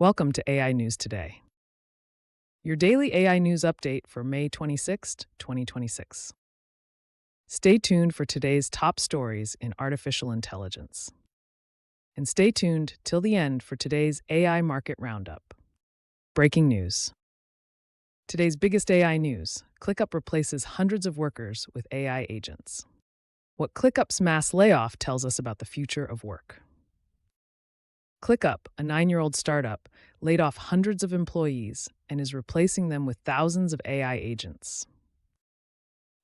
Welcome to AI News Today, your daily AI news update for May 26, 2026. Stay tuned for today's top stories in artificial intelligence. And stay tuned till the end for today's AI Market Roundup. Breaking news. Today's biggest AI news: ClickUp replaces hundreds of workers with AI agents. What ClickUp's mass layoff tells us about the future of work. ClickUp, a 9-year-old startup, laid off hundreds of employees and is replacing them with thousands of AI agents.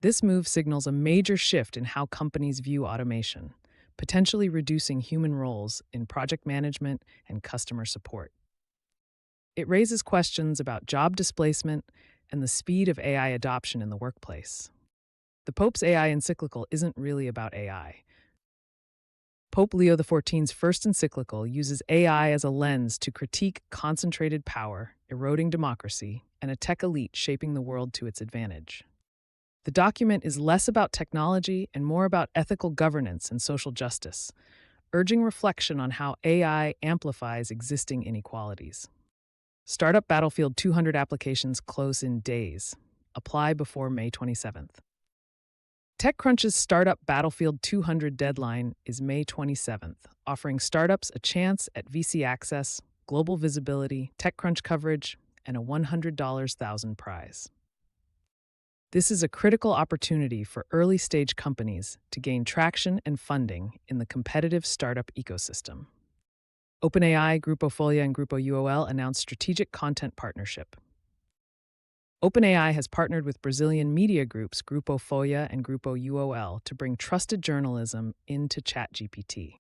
This move signals a major shift in how companies view automation, potentially reducing human roles in project management and customer support. It raises questions about job displacement and the speed of AI adoption in the workplace. The Pope's AI Encyclical isn't really about AI. Pope Leo XIV's first encyclical uses AI as a lens to critique concentrated power, eroding democracy, and a tech elite shaping the world to its advantage. The document is less about technology and more about ethical governance and social justice, urging reflection on how AI amplifies existing inequalities. Startup Battlefield 200 applications close in days. Apply before May 27th. TechCrunch's Startup Battlefield 200 deadline is May 27th, offering startups a chance at VC access, global visibility, TechCrunch coverage, and a $100,000 prize. This is a critical opportunity for early-stage companies to gain traction and funding in the competitive startup ecosystem. OpenAI, Grupo Folha, and Grupo UOL announced strategic content partnership. OpenAI has partnered with Brazilian media groups Grupo Folha and Grupo UOL to bring trusted journalism into ChatGPT.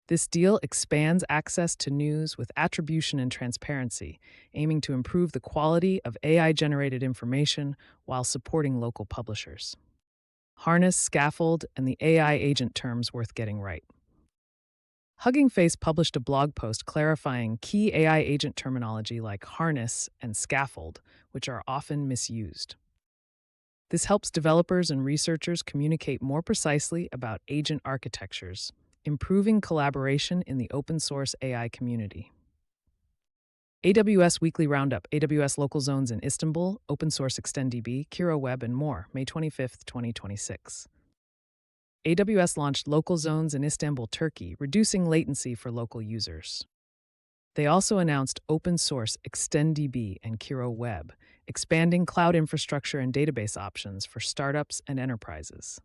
This deal expands access to news with attribution and transparency, aiming to improve the quality of AI-generated information while supporting local publishers. Harness, scaffold, and the AI agent terms worth getting right. Hugging Face published a blog post clarifying key AI agent terminology like harness and scaffold, which are often misused. This helps developers and researchers communicate more precisely about agent architectures, improving collaboration in the open-source AI community. AWS Weekly Roundup, AWS Local Zones in Istanbul, Open Source ExtendDB, Kiro Web, and more, May 25, 2026. AWS launched local zones in Istanbul, Turkey, reducing latency for local users. They also announced open source ExtendDB and Kiro Web, expanding cloud infrastructure and database options for startups and enterprises.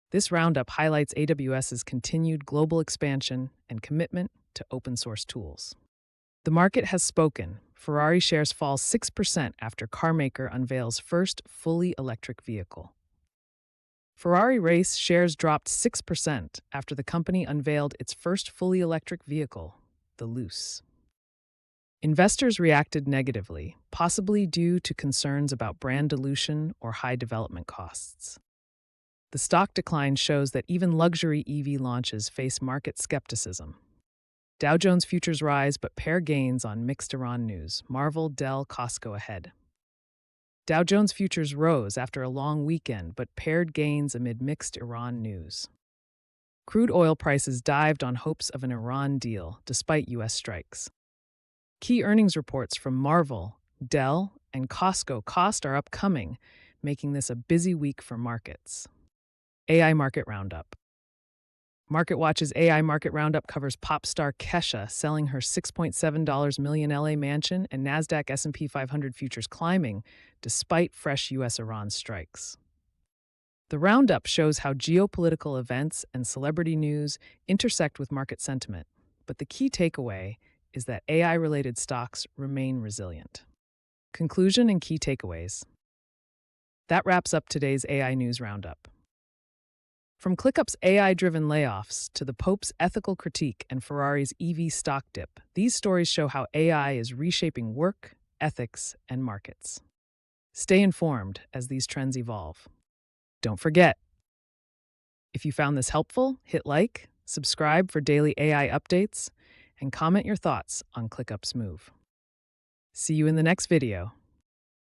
This roundup highlights AWS's continued global expansion and commitment to open source tools. The market has spoken. Ferrari shares fall 6% after carmaker unveils first fully electric vehicle. Ferrari race shares dropped 6% after the company unveiled its first fully electric vehicle, the Luce. Investors reacted negatively, possibly due to concerns about brand dilution or high development costs. The stock decline shows that even luxury EV launches face market skepticism. Dow Jones futures rise but pair gains on mixed Iran news. Marvel, Dell, Costco ahead. Dow Jones futures rose after a long weekend but paired gains amid mixed Iran news. Crude oil prices dived on hopes of an Iran deal despite U.S. strikes. Key earnings reports from Marvel, Dell, and Costco are upcoming, making this a busy week for markets. AI Market Roundup. MarketWatch's AI Market Roundup covers pop star Kesha selling her $6.7 million LA mansion and NASDAQ S&P 500 futures climbing despite fresh U.S.-Iran strikes. The roundup shows how geopolitical events and celebrity news intersect with market sentiment, but the key takeaway is that AI-related stocks remain resilient. Conclusion and key takeaways. That wraps up today's AI News Roundup. From ClickUp's AI-driven layoffs to the Pope's ethical critique and Ferrari's EV stock dip, these stories show how AI is reshaping work, ethics, and markets. Stay informed as these trends evolve. Don't forget, if you found this helpful, hit like, subscribe for daily AI updates, and comment your thoughts on ClickUp's move. See you in the next video.